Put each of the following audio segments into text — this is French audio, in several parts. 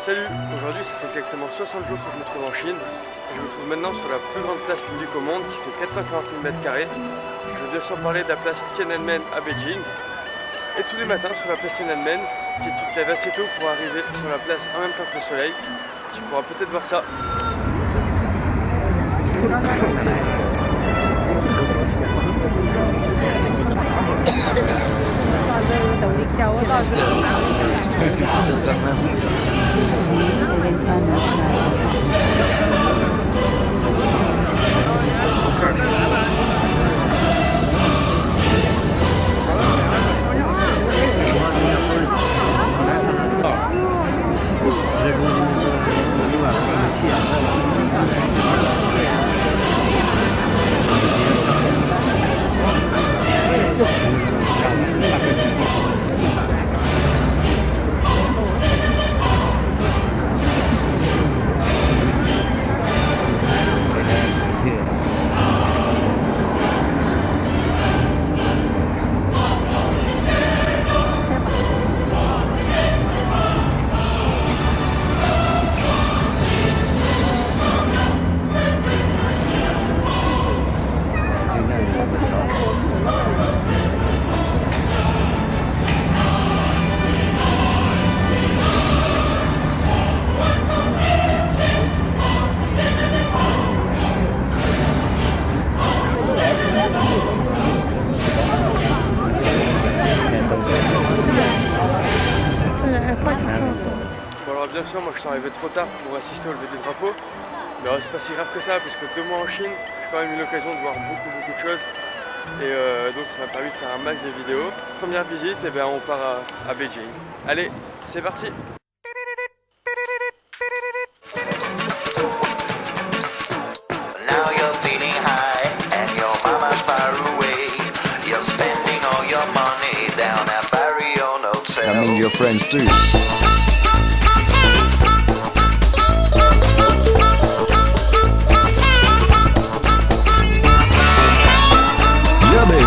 Salut, aujourd'hui ça fait exactement 60 jours que je me trouve en Chine et je me trouve maintenant sur la plus grande place publique au monde qui fait 440 000 m². Je veux bien sûr parler de la place Tiananmen à Beijing. Et tous les matins sur la place Tiananmen, si tu te lèves assez tôt pour arriver sur la place en même temps que le soleil, tu pourras peut-être voir ça. Bon alors bien sûr moi je suis arrivé trop tard pour assister au lever du drapeau, mais c'est pas si grave que ça puisque 2 mois en Chine, j'ai quand même eu l'occasion de voir beaucoup de choses et donc ça m'a permis de faire un max de vidéos. Première visite, et bien on part à Beijing. Allez, c'est parti. I mean your friends too. Yeah, baby.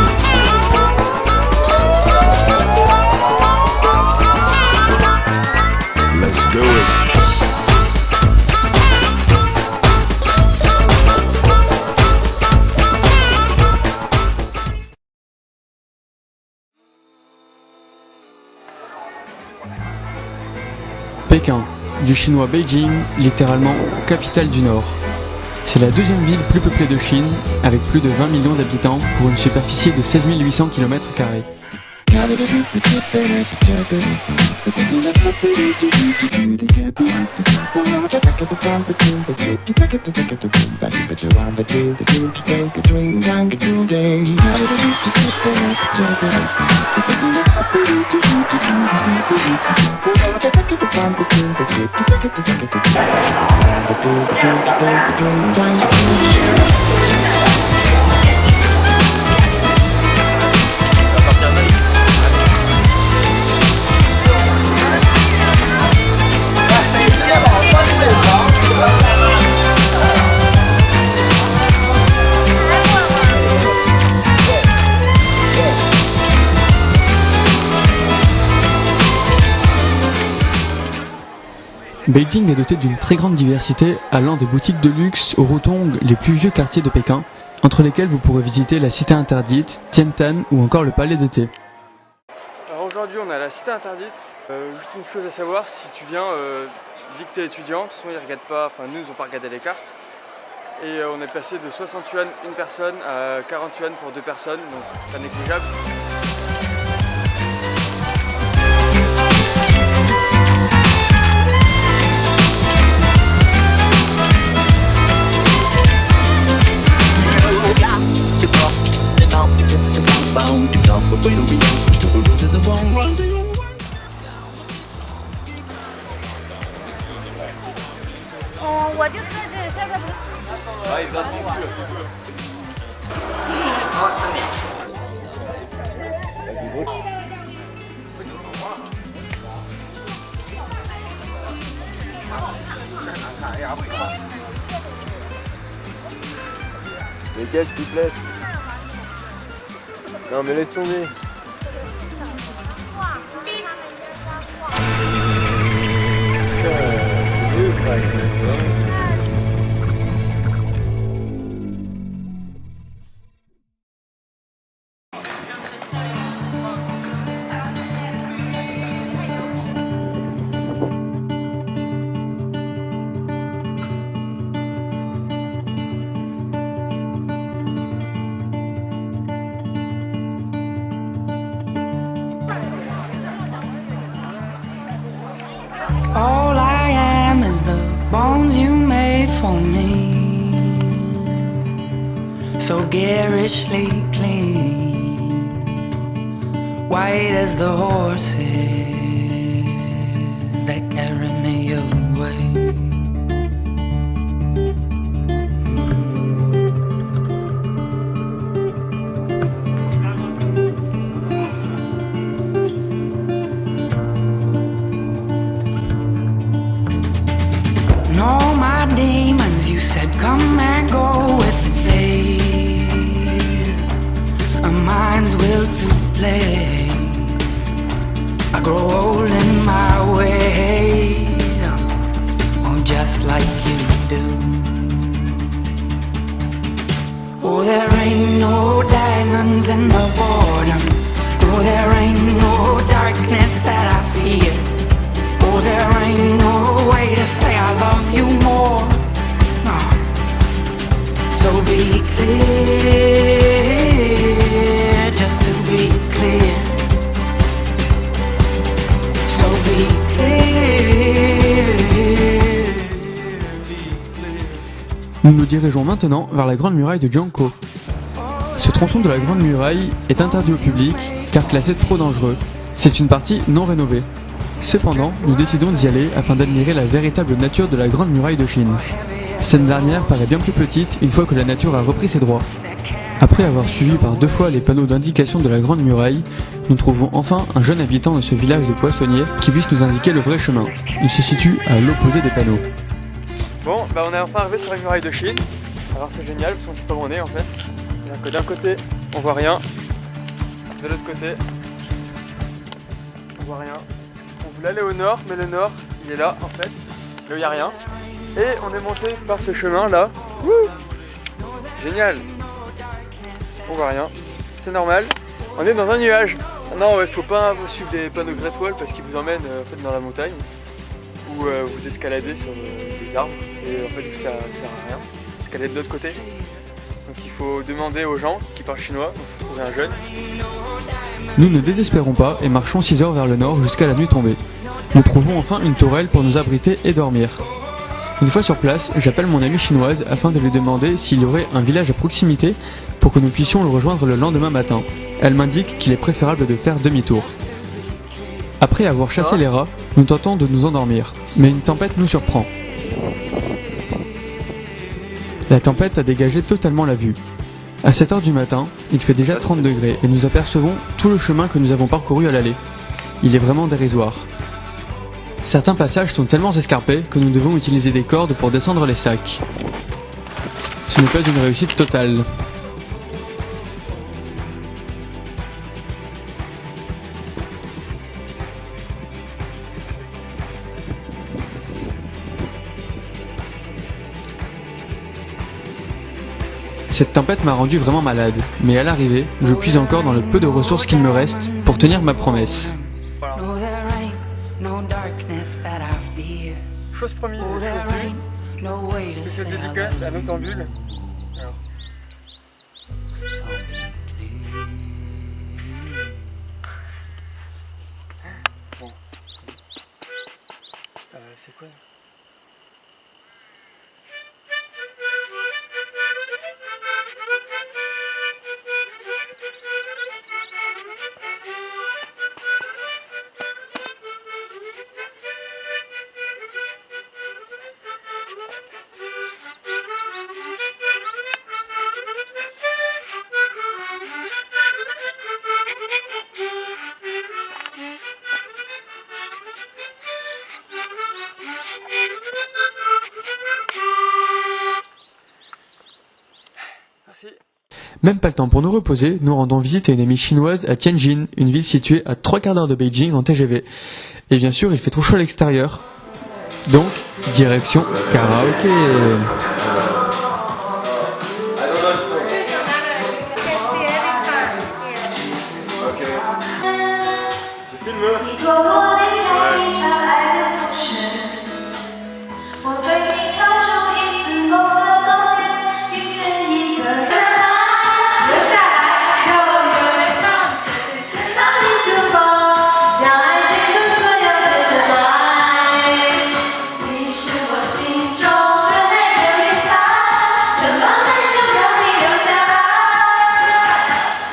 Let's do it. Pékin, du chinois Beijing, littéralement capitale du Nord. C'est la deuxième ville plus peuplée de Chine, avec plus de 20 millions d'habitants pour une superficie de 16 800 km². Beijing est doté d'une très grande diversité, allant des boutiques de luxe aux rotondes les plus vieux quartiers de Pékin, entre lesquels vous pourrez visiter la cité interdite, Tiantan ou encore le palais d'été. Alors aujourd'hui on est à la cité interdite. Juste une chose à savoir, si tu viens, dis que tu es étudiant, de toute façon ils regardent pas, enfin nous ils ont pas regardé les cartes. Et on est passé de 60 yuan une personne à 40 yuan pour 2 personnes, donc pas négligeable. Lesquels s'il te plaît? Non mais laisse tomber. All I am is the bones you made for me, so garishly clean, white as the horses that carry me away. All my demons, you said, come and go with the days. Our minds will to play. I grow old in my ways, oh, just like you do. Oh, there ain't no diamonds in the boredom. Oh, there ain't no darkness that I fear. Oh, there ain't no way to say I love you more. No. So be clear, just to be clear. So be clear, be clear. Nous nous dirigeons maintenant vers la Grande Muraille de Gianco. Ce tronçon de la Grande Muraille est interdit au public car classé trop dangereux. C'est une partie non rénovée. Cependant, nous décidons d'y aller afin d'admirer la véritable nature de la Grande Muraille de Chine. Cette dernière paraît bien plus petite une fois que la nature a repris ses droits. Après avoir suivi par 2 fois les panneaux d'indication de la Grande Muraille, nous trouvons enfin un jeune habitant de ce village de poissonniers qui puisse nous indiquer le vrai chemin. Il se situe à l'opposé des panneaux. Bon, bah on est enfin arrivé sur la muraille de Chine. Alors c'est génial parce qu'on sait pas où on est en fait. C'est-à-dire que d'un côté on voit rien, de l'autre côté on voit rien. On voulait aller au nord, mais le nord il est là en fait, là où il n'y a rien. Et on est monté par ce chemin là. Wouh, génial. On voit rien, c'est normal. On est dans un nuage. Non, il faut pas suivre les panneaux Great Wall parce qu'ils vous emmènent en fait, dans la montagne où vous escaladez sur des arbres et en fait ça sert à rien. Escalader de l'autre côté. Donc il faut demander aux gens qui parlent chinois, donc il faut trouver un jeune. Nous ne désespérons pas et marchons 6 heures vers le nord jusqu'à la nuit tombée. Nous trouvons enfin une tourelle pour nous abriter et dormir. Une fois sur place, j'appelle mon amie chinoise afin de lui demander s'il y aurait un village à proximité pour que nous puissions le rejoindre le lendemain matin. Elle m'indique qu'il est préférable de faire demi-tour. Après avoir chassé les rats, nous tentons de nous endormir, mais une tempête nous surprend. La tempête a dégagé totalement la vue. À 7 heures du matin, il fait déjà 30 degrés et nous apercevons tout le chemin que nous avons parcouru à l'aller. Il est vraiment dérisoire. Certains passages sont tellement escarpés que nous devons utiliser des cordes pour descendre les sacs. Ce n'est pas une réussite totale. Cette tempête m'a rendu vraiment malade, mais à l'arrivée, je puise encore dans le peu de ressources qu'il me reste pour tenir ma promesse. No, there ain't no darkness that I fear. Chose promise, Oh, chose there due. ain't no way to say Spéciale I dédicace à love Noctambule. Alors, you. So be clear. bon. C'est quoi? Merci. Même pas le temps pour nous reposer, nous rendons visite à une amie chinoise à Tianjin, une ville située à 3/4 d'heure de Beijing en TGV. Et bien sûr, il fait trop chaud à l'extérieur. Donc, direction karaoké.你托我离开一场爱的风雪，我对你投出一次梦的公园，遇见一个人，留下来，让我永远唱着最深的民族风，让爱结束所有的尘埃。你是我心中最美的云彩，盛装的就让你留下来，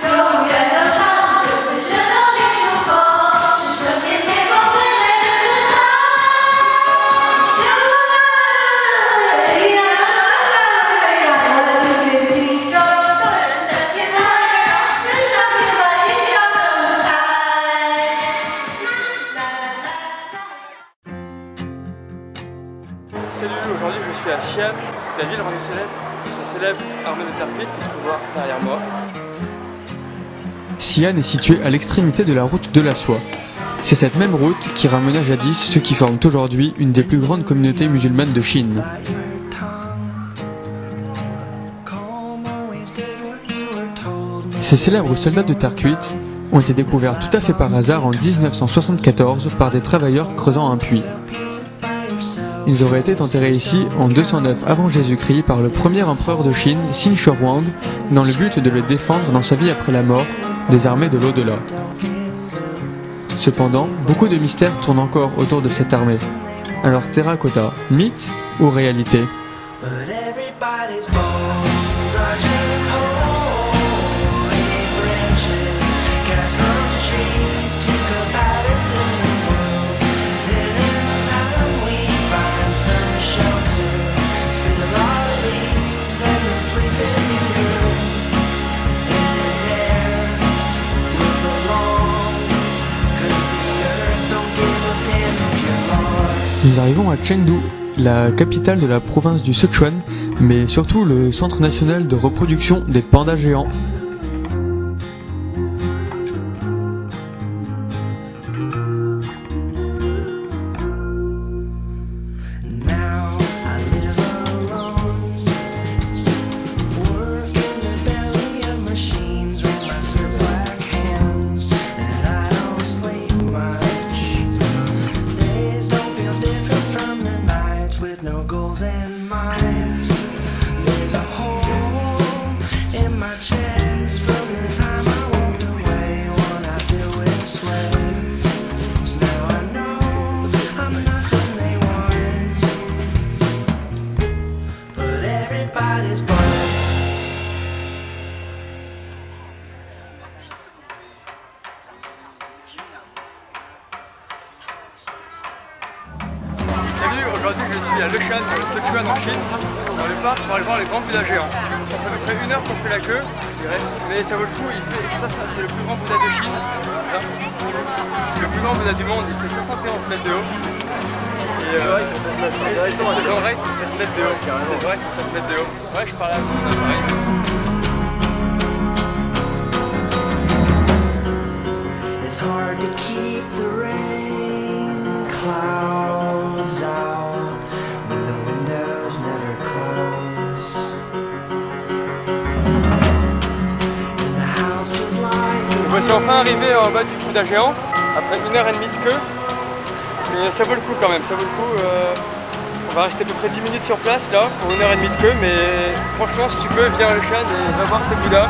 永远都唱着最深的民族风。Salut, aujourd'hui je suis à Xi'an, la ville rendue célèbre pour sa célèbre armée de terre cuite que tu peux voir derrière moi. Xi'an est située à l'extrémité de la route de la soie. C'est cette même route qui ramena jadis ceux qui forment aujourd'hui une des plus grandes communautés musulmanes de Chine. Ces célèbres soldats de terre cuite ont été découverts tout à fait par hasard en 1974 par des travailleurs creusant un puits. Ils auraient été enterrés ici en 209 avant Jésus-Christ par le premier empereur de Chine, Qin Shi Huang, dans le but de le défendre dans sa vie après la mort des armées de l'au-delà. Cependant, beaucoup de mystères tournent encore autour de cette armée. Alors terracotta, mythe ou réalité? Nous arrivons à Chengdu, la capitale de la province du Sichuan, mais surtout le centre national de reproduction des pandas géants. Salut, aujourd'hui je suis à Leshan, dans le Sichuan en Chine, dans le parc pour aller voir les grands Bouddhas géants. Ça fait à peu près 1 heure qu'on fait la queue, je dirais, mais ça vaut le coup, c'est le plus grand Bouddha de Chine, c'est le plus grand Bouddha du monde, il fait 71 mètres de haut. Et ses oreilles font 7 mètres de haut, ses oreilles font 7 mètres de haut. Ouais, je parle à mon appareil. It's hard to keep the rain clouds out when the windows never close. And the house was like Voici enfin arrivé en bas du Bouddha géant, après 1h30 de queue. Mais ça vaut le coup quand même, ça vaut le coup. On va rester à peu près 10 minutes sur place là, pour 1h30 de queue, mais franchement si tu peux, viens à Leshan et va voir ce Bouddha.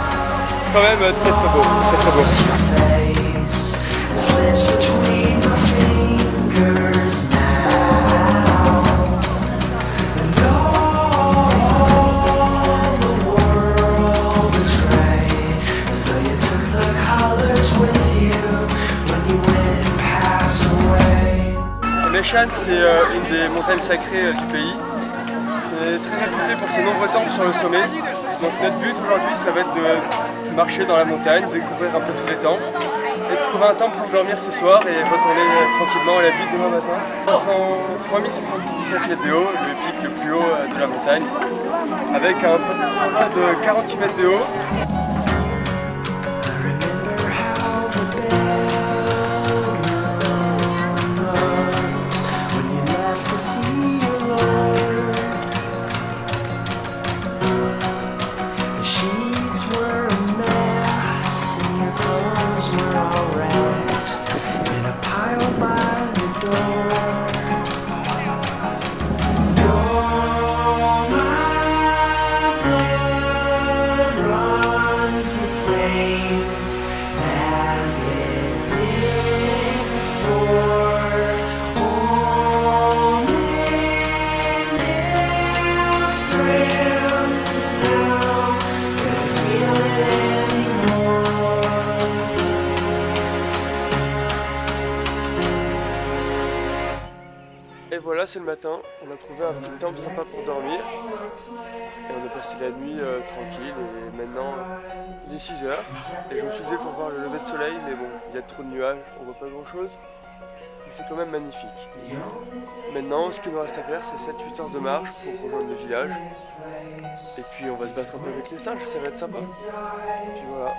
Quand même très très beau, très très beau. face slips between my fingers now. And all the world is gray, so you took the colors with you when you went and passed away. Leshan, c'est une des montagnes sacrées du pays. C'est très réputé pour ses nombreux temples sur le sommet. Donc notre but aujourd'hui, ça va être de marcher dans la montagne, découvrir un peu tous les temples et de trouver un temple pour dormir ce soir et retourner tranquillement à la ville demain matin. 3077 mètres de haut, le pic le plus haut de la montagne, avec un peu de 48 mètres de haut. When you left to see Et voilà, c'est le matin. On a trouvé un petit temple sympa pour dormir. Et on a passé la nuit tranquille. Et maintenant, il est 6 h. Et je me suis levé pour voir le lever de soleil. Mais bon, il y a trop de nuages, on voit pas grand chose. Mais c'est quand même magnifique. Maintenant, ce qu'il nous reste à faire, c'est 7-8 heures de marche pour rejoindre le village. Et puis on va se battre un peu avec les singes, ça va être sympa. Et puis voilà.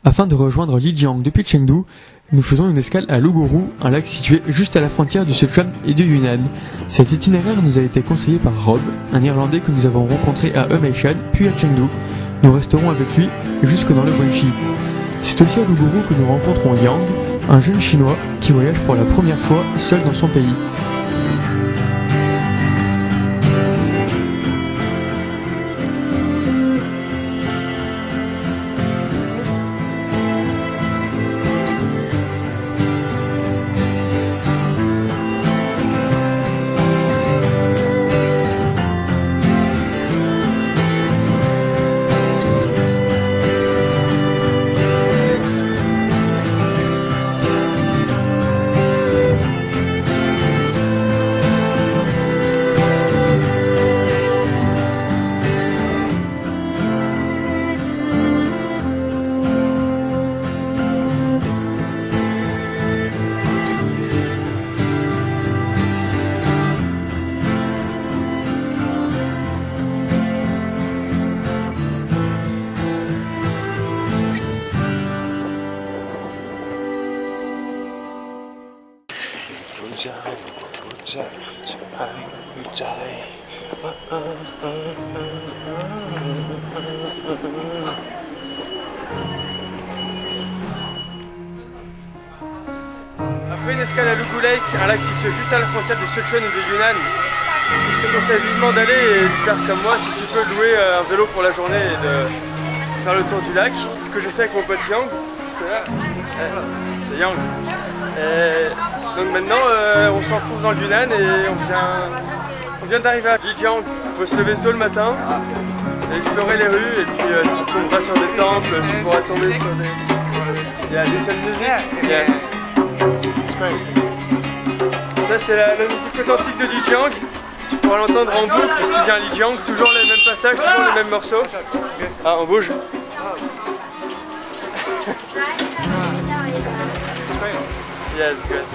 Afin de rejoindre Lijiang depuis Chengdu, nous faisons une escale à Luguru, un lac situé juste à la frontière du Sichuan et du Yunnan. Cet itinéraire nous a été conseillé par Rob, un Irlandais que nous avons rencontré à Humeishan puis à Chengdu. Nous resterons avec lui jusque dans le Guangxi. C'est aussi à Luguru que nous rencontrons Yang, un jeune Chinois qui voyage pour la première fois seul dans son pays. Après une escale à Lugu Lake, un lac situé juste à la frontière du Sichuan et du Yunnan, je te conseille vivement d'aller et de faire comme moi si tu peux louer un vélo pour la journée et de faire le tour du lac. Ce que j'ai fait avec mon pote Yang, juste là, c'est Yang. Et donc maintenant on s'enfonce dans le Yunnan et on vient d'arriver à Lijiang. Il faut se lever tôt le matin, et explorer les rues et puis tu tomberas sur des temples, tu pourras tomber sur des... Il y a des scènes de musique. Yeah. Ça c'est la musique authentique de Lijiang. Tu pourras l'entendre en boucle si tu viens à Lijiang, toujours les mêmes passages, toujours les mêmes morceaux. Ah, on bouge. Yes, good.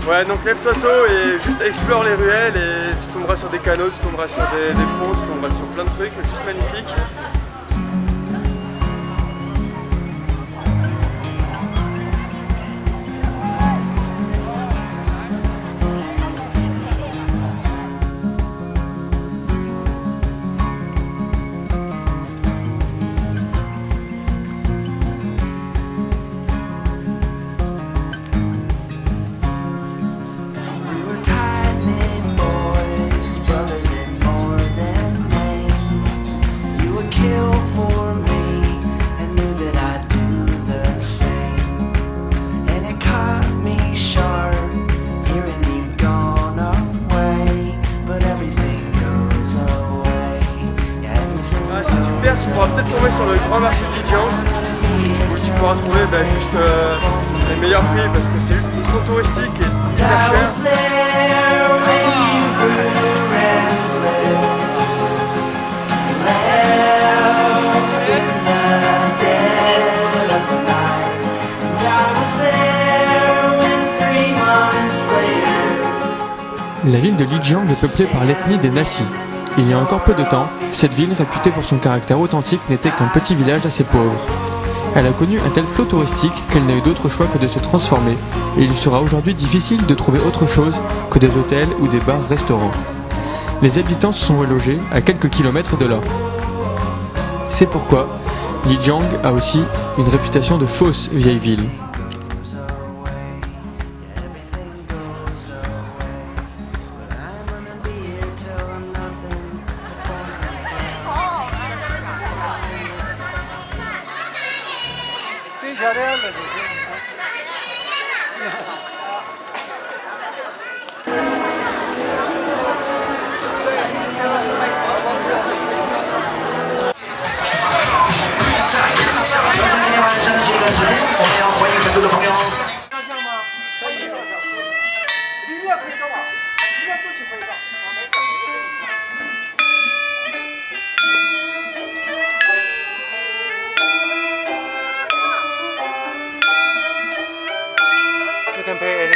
Ouais, donc lève-toi tôt et juste explore les ruelles et tu tomberas sur des canaux, tu tomberas sur des ponts, tu tomberas sur plein de trucs, juste magnifique. Tu pourras peut-être tomber sur le grand marché de Lijiang où tu pourras trouver juste les meilleurs prix parce que c'est juste trop touristique et hyper cher. There La ville de Lijiang est peuplée par l'ethnie des Nasi. Il y a encore peu de temps, cette ville, réputée pour son caractère authentique, n'était qu'un petit village assez pauvre. Elle a connu un tel flot touristique qu'elle n'a eu d'autre choix que de se transformer, et il sera aujourd'hui difficile de trouver autre chose que des hôtels ou des bars-restaurants. Les habitants se sont relogés à quelques kilomètres de là. C'est pourquoi Lijiang a aussi une réputation de fausse vieille ville. You can pay any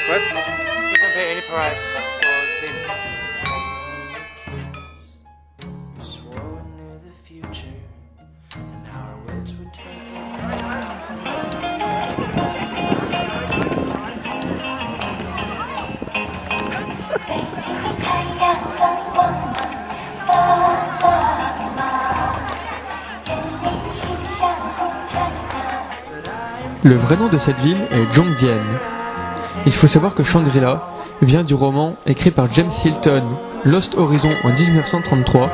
What? you can pay any price for this. Swore we knew the future, and our words were taken. Le vrai nom de cette ville est Zhongdian. Il faut savoir que Shangri-La vient du roman écrit par James Hilton, Lost Horizon en 1933,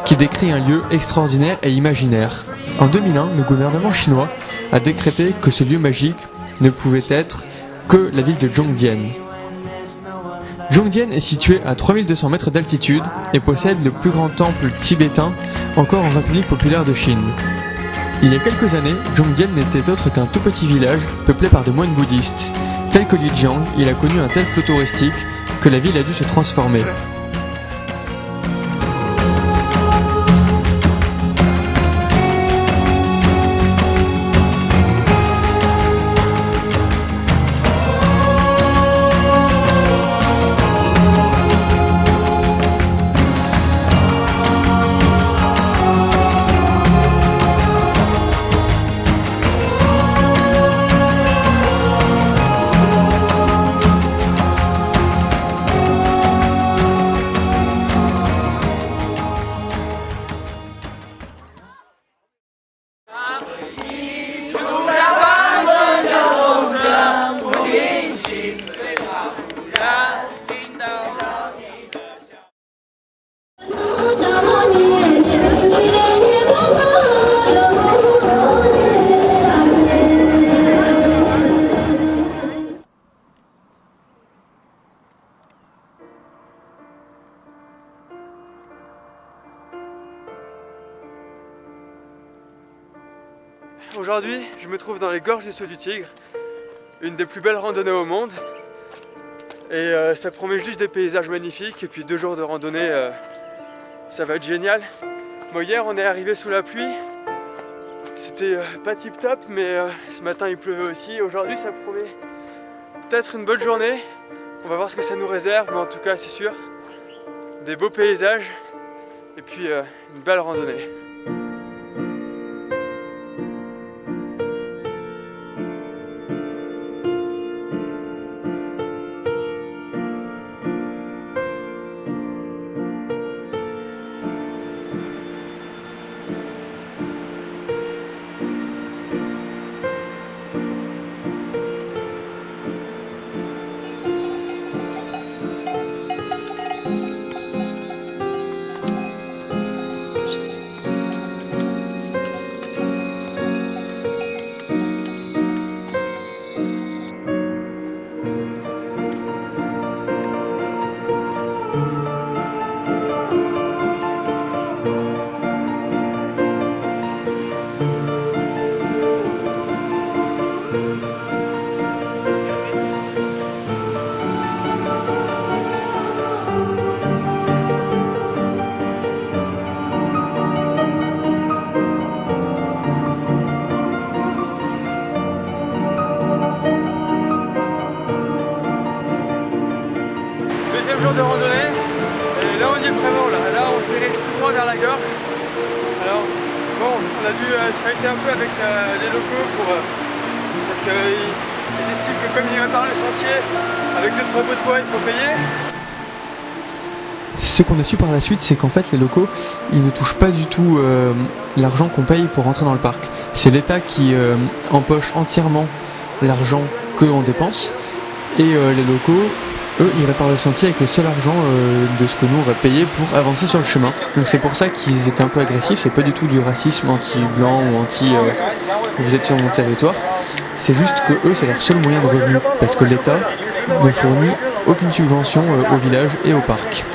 qui décrit un lieu extraordinaire et imaginaire. En 2001, le gouvernement chinois a décrété que ce lieu magique ne pouvait être que la ville de Zhongdian. Zhongdian est situé à 3200 mètres d'altitude et possède le plus grand temple tibétain encore en République populaire de Chine. Il y a quelques années, Zhongdian n'était autre qu'un tout petit village peuplé par des moines bouddhistes. Tel que Lijiang, il a connu un tel flot touristique que la ville a dû se transformer. Aujourd'hui, je me trouve dans les gorges du Saut du Tigre, une des plus belles randonnées au monde. Et ça promet juste des paysages magnifiques et puis 2 jours de randonnée, ça va être génial. Bon, hier on est arrivé sous la pluie, c'était pas tip top, mais ce matin il pleuvait aussi. Aujourd'hui ça promet peut-être une bonne journée, on va voir ce que ça nous réserve, mais en tout cas c'est sûr, des beaux paysages et puis une belle randonnée. dû se fighter un peu avec les locaux parce qu'ils estiment que comme ils réparent le sentier, avec 2-3 bouts de bois, il faut payer. Ce qu'on a su par la suite, c'est qu'en fait les locaux, ils ne touchent pas du tout l'argent qu'on paye pour rentrer dans le parc. C'est l'État qui empoche entièrement l'argent que l'on dépense, et les locaux, eux, ils réparent le sentier avec le seul argent de ce que nous on va payer pour avancer sur le chemin. Donc c'est pour ça qu'ils étaient un peu agressifs. C'est pas du tout du racisme anti-blanc ou anti vous êtes sur mon territoire. C'est juste que eux, c'est leur seul moyen de revenu, parce que l'État ne fournit aucune subvention au village et au parc.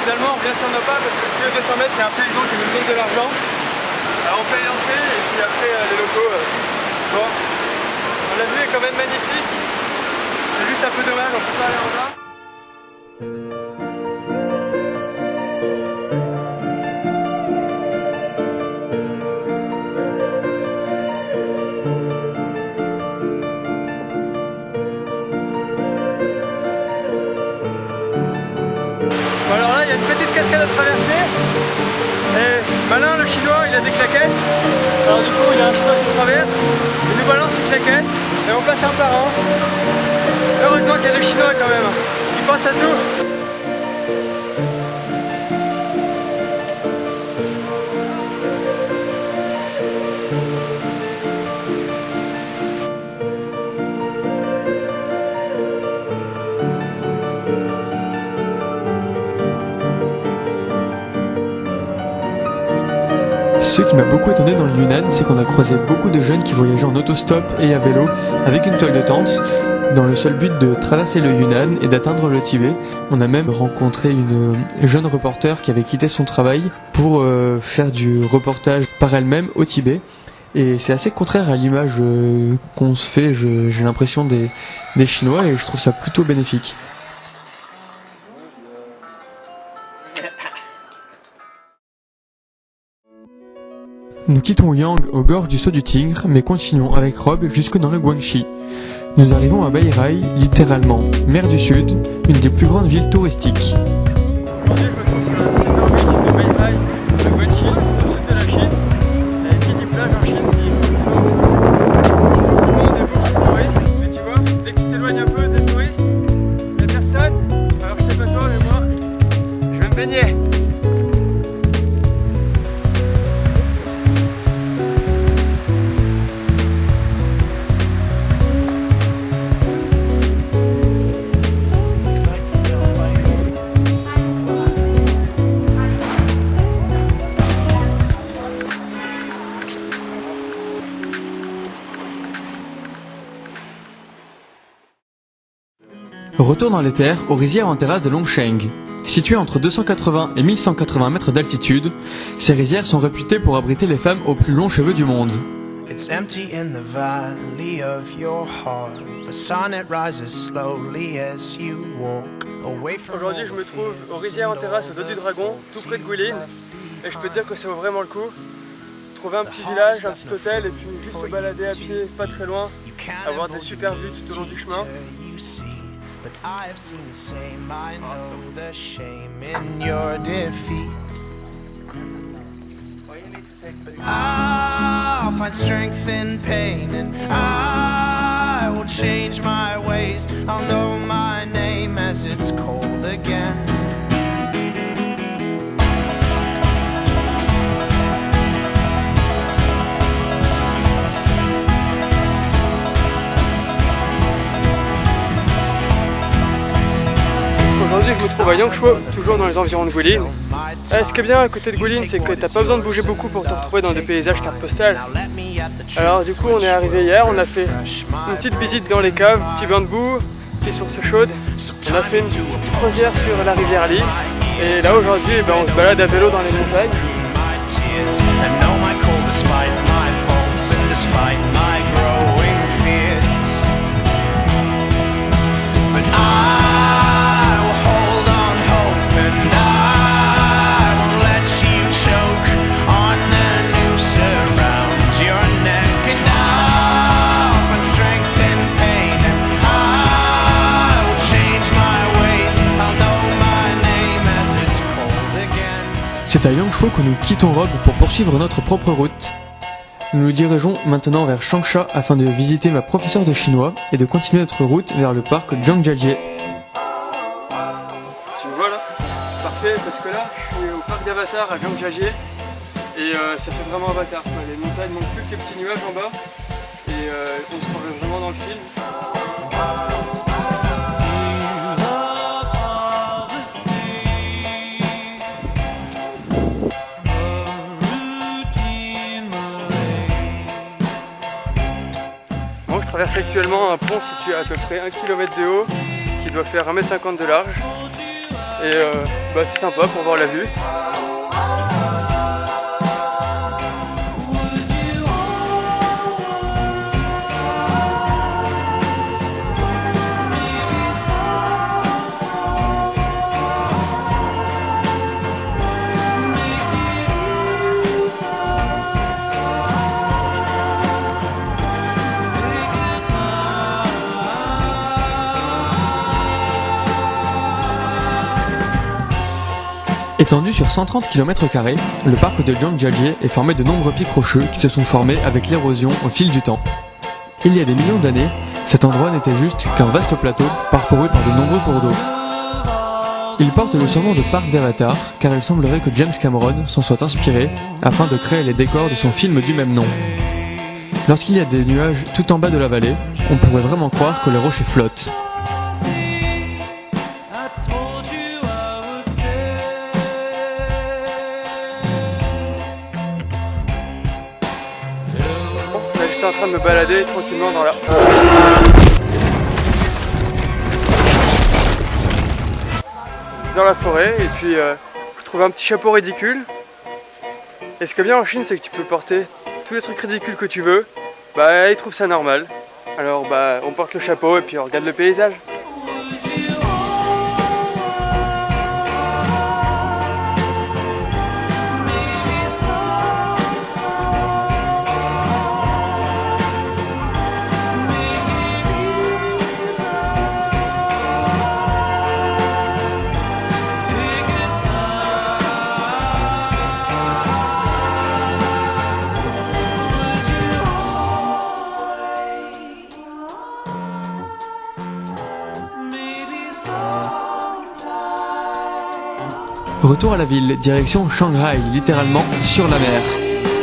Finalement, on revient sur nos pas parce que tous les 200 mètres, c'est un paysan qui nous donne de l'argent. Alors on paye l'entrée et puis après les locaux. Bon, la vue est quand même magnifique. C'est juste un peu dommage, on peut pas aller en bas. Bon, alors là, il y a une petite cascade à traverser. Et malin, le chinois, il a des claquettes. Alors du coup, il y a un chinois qui traverse, il nous balance une claquette et on passe un par un. Heureusement qu'il y a des chinois quand même, ils pensent à tout. Ce qui m'a beaucoup étonné dans le Yunnan, c'est qu'on a croisé beaucoup de jeunes qui voyageaient en autostop et à vélo avec une toile de tente dans le seul but de traverser le Yunnan et d'atteindre le Tibet. On a même rencontré une jeune reporter qui avait quitté son travail pour faire du reportage par elle-même au Tibet. Et c'est assez contraire à l'image qu'on se fait, j'ai l'impression, des Chinois, et je trouve ça plutôt bénéfique. Nous quittons Yang aux gorges du Saut du Tigre, mais continuons avec Rob jusque dans le Guangxi. Nous arrivons à Bairai, littéralement mer du Sud, une des plus grandes villes touristiques. Aujourd'hui, je me trouve sur un site nordique de Bairai, le Guangxi, tout au sud de la Chine. Et qui dit plage en Chine dit tout le monde est beaucoup de touristes, mais tu vois, dès que tu t'éloignes un peu des touristes, il n'y a personne. Alors je sais pas toi, mais moi, je vais me baigner. Retour dans les terres, aux rizières en terrasse de Longsheng. Situées entre 280 et 1180 mètres d'altitude, ces rizières sont réputées pour abriter les femmes aux plus longs cheveux du monde. It's empty in the valley of your heart. The sun it rises slowly as you walk away from. Aujourd'hui, je me trouve aux rizières en terrasse au dos du Dragon, tout près de Guilin, et je peux te dire que ça vaut vraiment le coup. Trouver un petit village, un petit hôtel, et puis juste se balader à pied, pas très loin, avoir des super vues tout au long du chemin. But I have seen the same. I know the shame in your defeat. But I'll find strength in pain, and I will change my ways. I'll know my name as it's cold again. Aujourd'hui, je me trouve à Yangshuo, toujours dans les environs de Guilin. Ce qui est bien à côté de Guilin, c'est que t'as pas besoin de bouger beaucoup pour te retrouver dans des paysages carte postale. Alors du coup, on est arrivé hier, on a fait une petite visite dans les caves, petit bain de boue, petite source chaude. On a fait une petite croisière sur la rivière Li. Et là aujourd'hui, on se balade à vélo dans les montagnes. C'est à Yangshuo que nous quittons Robe pour poursuivre notre propre route. Nous nous dirigeons maintenant vers Changsha afin de visiter ma professeure de chinois et de continuer notre route vers le parc Zhangjiajie. Tu me vois là? Parfait, parce que là je suis au parc d'Avatar à Zhangjiajie et ça fait vraiment Avatar. Les montagnes n'ont plus que les petits nuages en bas et on se croirait vraiment dans le film. Moi je traverse actuellement un pont situé à peu près 1 km de haut qui doit faire 1,50 m de large et c'est sympa pour voir la vue. Étendu sur 130 km², le parc de Zhangjiajie est formé de nombreux pics rocheux qui se sont formés avec l'érosion au fil du temps. Il y a des millions d'années, cet endroit n'était juste qu'un vaste plateau parcouru par de nombreux cours d'eau. Il porte le surnom de parc d'Avatar car il semblerait que James Cameron s'en soit inspiré afin de créer les décors de son film du même nom. Lorsqu'il y a des nuages tout en bas de la vallée, on pourrait vraiment croire que les rochers flottent. J'étais en train de me balader tranquillement dans la forêt et puis je trouve un petit chapeau ridicule. Et ce qui est bien en Chine, c'est que tu peux porter tous les trucs ridicules que tu veux. Ils trouvent ça normal. Alors on porte le chapeau et puis on regarde le paysage. Retour à la ville, direction Shanghai, littéralement sur la mer.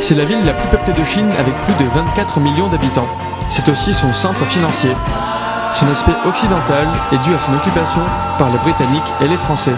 C'est la ville la plus peuplée de Chine avec plus de 24 millions d'habitants. C'est aussi son centre financier. Son aspect occidental est dû à son occupation par les Britanniques et les Français.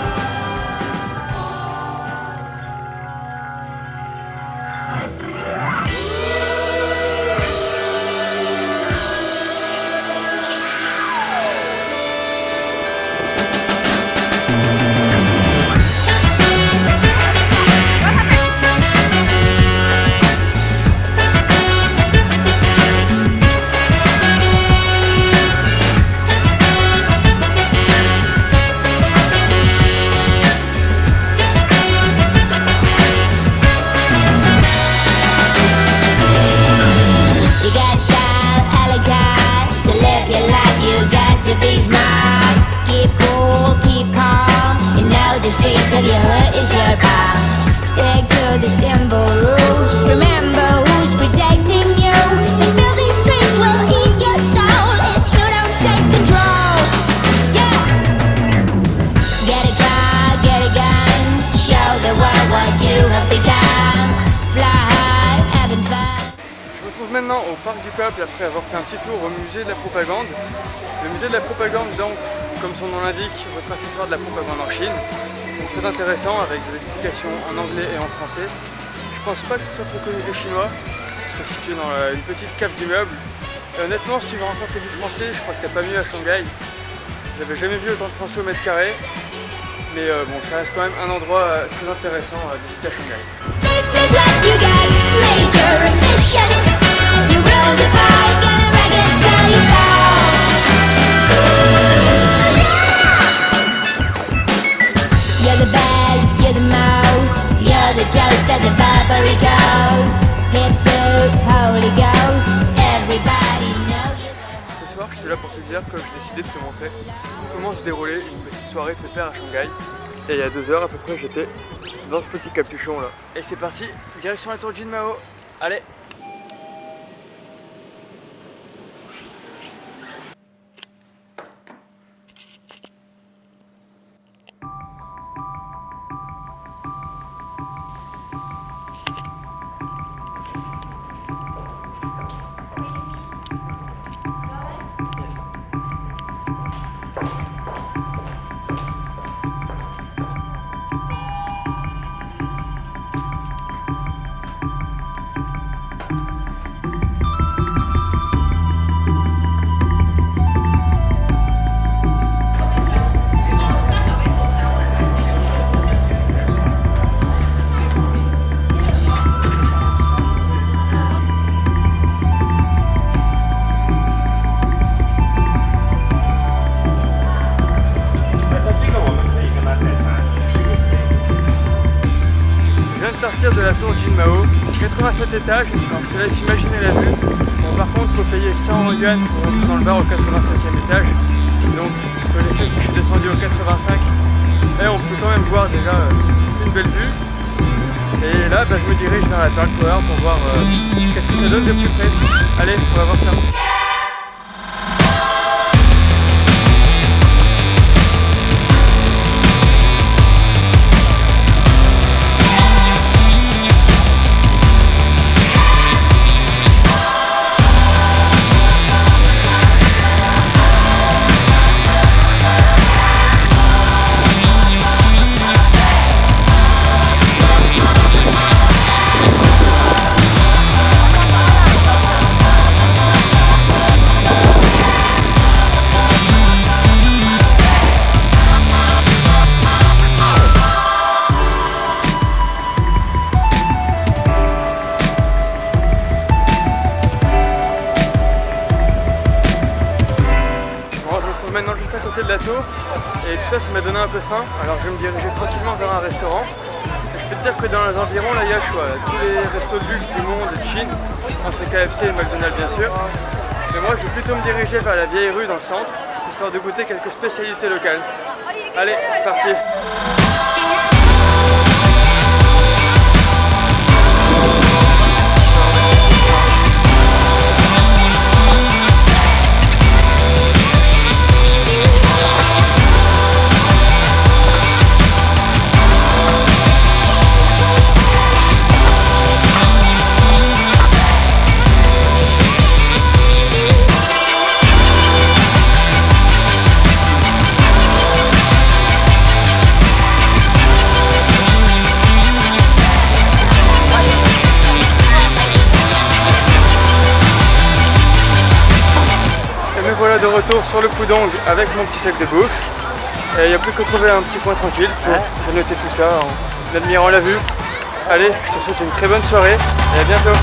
Maintenant au Parc du Peuple après avoir fait un petit tour au musée de la propagande. Le musée de la propagande, donc, comme son nom l'indique, retrace l'histoire de la propagande en Chine. Donc très intéressant avec des explications en anglais et en français. Je pense pas que ce soit très connu des Chinois. C'est situé dans une petite cave d'immeuble. Et honnêtement, si tu veux rencontrer du français, je crois que t'as pas mieux à Shanghai. J'avais jamais vu autant de français au mètre carré. Mais ça reste quand même un endroit très intéressant à visiter à Shanghai. You roll the bike and a record till you fall. You're the best, you're the most, you're the toast of the Barbary Coast. Hip suit, Holy Ghost, everybody know you. Ce soir, je suis là pour te dire que j'ai décidé de te montrer comment se déroulait une petite soirée pépère à Shanghai. Et il y a 2 heures à peu près, j'étais dans ce petit capuchon là. Et c'est parti, direction la tour Jinmao. Allez! Sortir de la tour Jinmao, 87 étages, alors je te laisse imaginer la vue. Bon, par contre il faut payer 100 yuan pour rentrer dans le bar au 87e étage. Donc ce que j'ai fait, c'est que je suis descendu au 85 et on peut quand même voir déjà une belle vue. Et là je me dirige vers la Pearl Tower pour voir qu'est-ce que ça donne de plus près. Allez, on va voir ça. Maintenant juste à côté de la tour et tout ça, ça m'a donné un peu faim, alors je vais me diriger tranquillement vers un restaurant. Et je peux te dire que dans les environs là il y a le choix, tous les restos de luxe du monde et de Chine, entre KFC et McDonald's bien sûr. Mais moi je vais plutôt me diriger vers la vieille rue dans le centre, histoire de goûter quelques spécialités locales. Allez, c'est parti! De retour sur le Pudong avec mon petit sac de bouffe. Et il n'y a plus qu'à trouver un petit coin tranquille pour noter tout ça en admirant la vue. Allez, je te souhaite une très bonne soirée et à bientôt.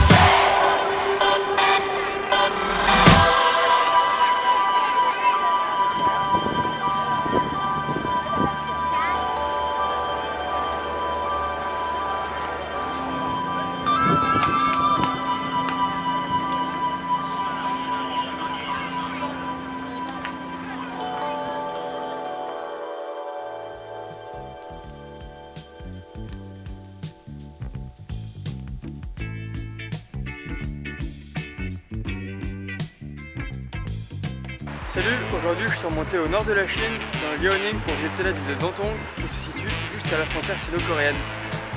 Salut, aujourd'hui je suis remonté au nord de la Chine, dans Liaoning, pour visiter la ville de Dantong, qui se situe juste à la frontière sino-coréenne.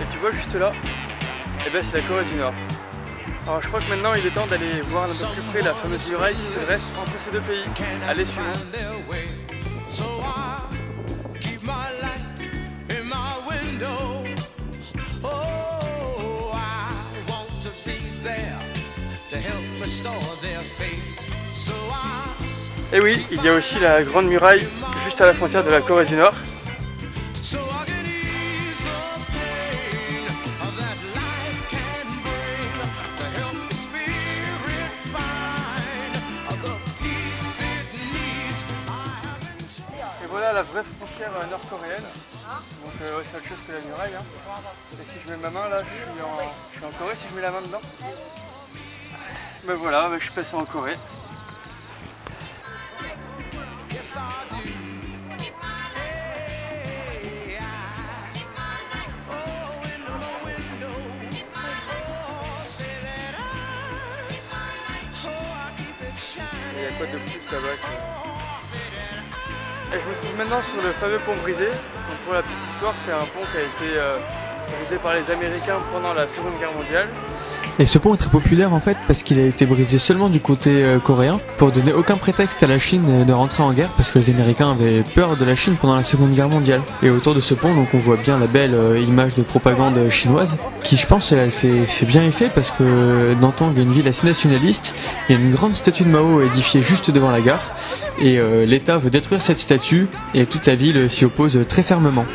Et tu vois juste là, eh ben c'est la Corée du Nord. Alors je crois que maintenant il est temps d'aller voir un peu plus près la fameuse muraille qui se dresse entre ces deux pays. Allez, suivons. Et oui, il y a aussi la Grande Muraille juste à la frontière de la Corée du Nord. Et voilà la vraie frontière nord-coréenne. Donc ouais, c'est autre chose que la muraille. Et si je mets ma main là, je suis en Corée si je mets la main dedans. Ben voilà, je suis passé en Corée. quoi de plus là-bas Et je me trouve maintenant sur le fameux pont brisé. Donc pour la petite histoire, c'est un pont qui a été brisé par les Américains pendant la Seconde Guerre mondiale. Et ce pont est très populaire en fait parce qu'il a été brisé seulement du côté coréen pour donner aucun prétexte à la Chine de rentrer en guerre parce que les Américains avaient peur de la Chine pendant la Seconde Guerre mondiale. Et autour de ce pont donc on voit bien la belle image de propagande chinoise qui je pense elle fait bien effet parce que Nantong est une ville assez nationaliste. Il y a une grande statue de Mao édifiée juste devant la gare et l'État veut détruire cette statue et toute la ville s'y oppose très fermement.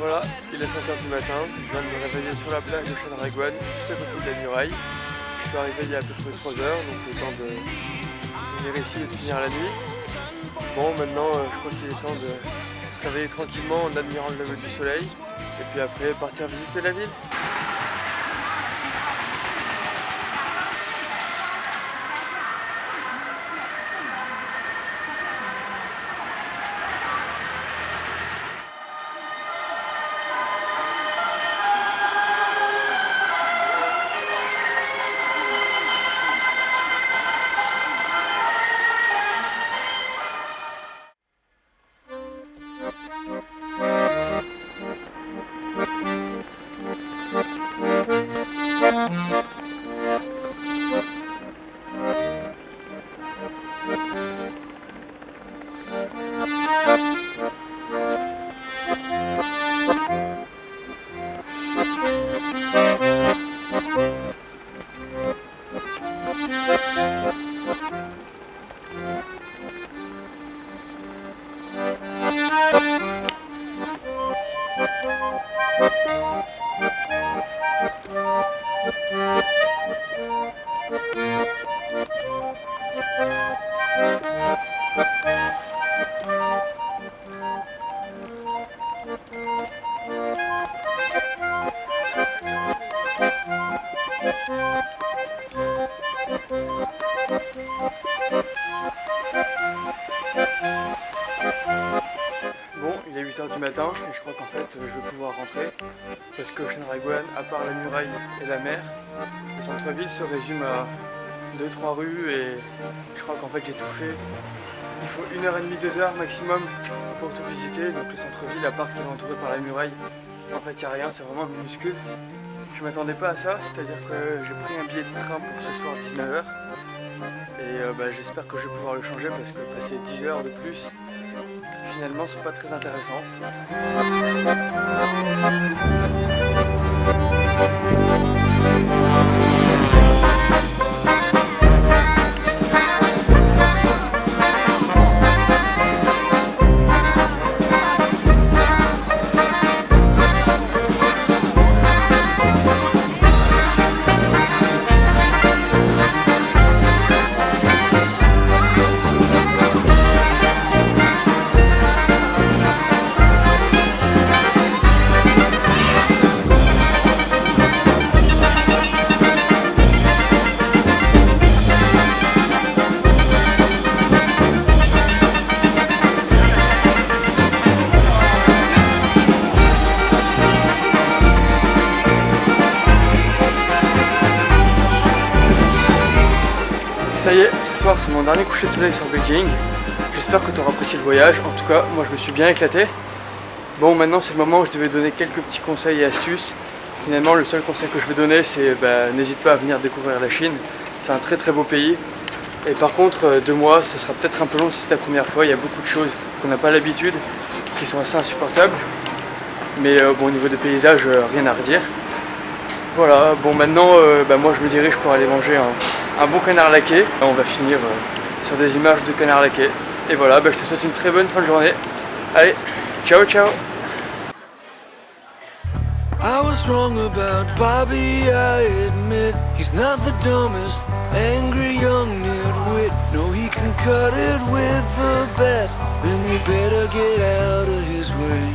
Voilà, il est 5h du matin, je viens de me réveiller sur la plage de Shanraguan, juste à côté de la muraille. Je suis arrivé il y a à peu près 3 heures, donc le temps de venir ici et de finir la nuit. Bon, maintenant je crois qu'il est temps de se réveiller tranquillement en admirant le lever du soleil, et puis après partir visiter la ville. Bon, il est 8h du matin et je crois qu'en fait je vais pouvoir rentrer parce que Shanraguan, à part la muraille et la mer, le centre-ville se résume à 2-3 rues et je crois qu'en fait j'ai tout fait. Il faut 1h30, 2h maximum pour tout visiter, donc le centre-ville à part qu'il est entouré par la muraille, en fait il n'y a rien, c'est vraiment minuscule. Je m'attendais pas à ça, c'est-à-dire que j'ai pris un billet de train pour ce soir 19h et j'espère que je vais pouvoir le changer parce que passer 10 heures de plus, finalement c'est pas très intéressant. Ça y est, ce soir c'est mon dernier coucher de soleil sur Beijing. J'espère que tu auras apprécié le voyage. En tout cas, moi je me suis bien éclaté. Bon, maintenant c'est le moment où je devais donner quelques petits conseils et astuces. Finalement, le seul conseil que je vais donner, c'est n'hésite pas à venir découvrir la Chine. C'est un très très beau pays. Et par contre, 2 mois, ça sera peut-être un peu long si c'est ta première fois. Il y a beaucoup de choses qu'on n'a pas l'habitude, qui sont assez insupportables. Mais bon, au niveau des paysages, rien à redire. Voilà, bon maintenant, moi je me dirige pour aller manger un bon canard laqué. On va finir sur des images de canard laqué. Et voilà, je te souhaite une très bonne fin de journée. Allez, ciao ciao. I was wrong about Bobby, I admit. He's not the dumbest, angry young nitwit. No, he can cut it with the best. Then you better get out of his way.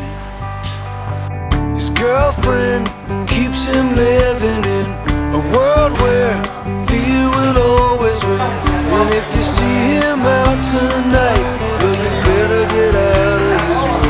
His girlfriend keeps him living in a world where fear will always win. And if you see him out tonight, well, you better get out of his way.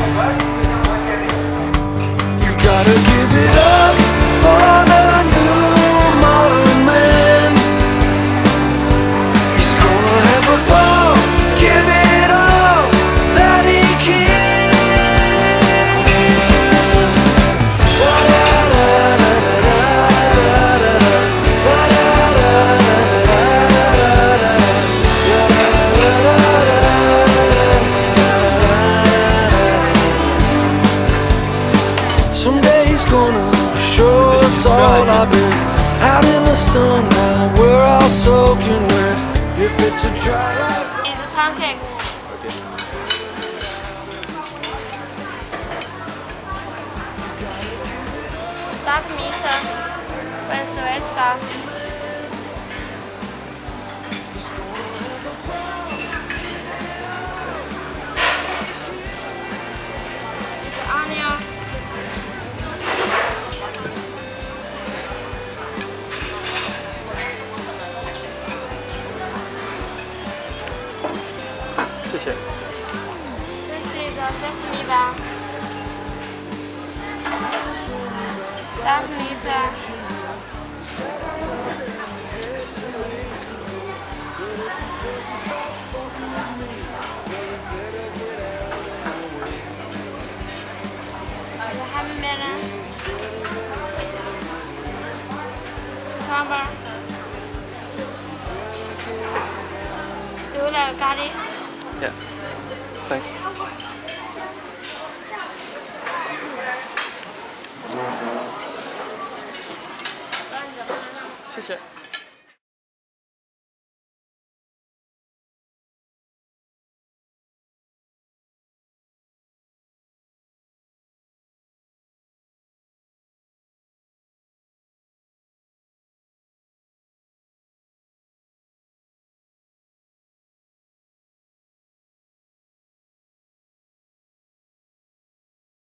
sun now, we're all soaking wet. If it's a dry life. It's a pancake. Dark meat with sweet sauce. It's onion.谢谢。 This is a sesame bun. Dark meat. The happy melon. Cucumber. Do you like garlic? Yeah. Thanks. 谢谢。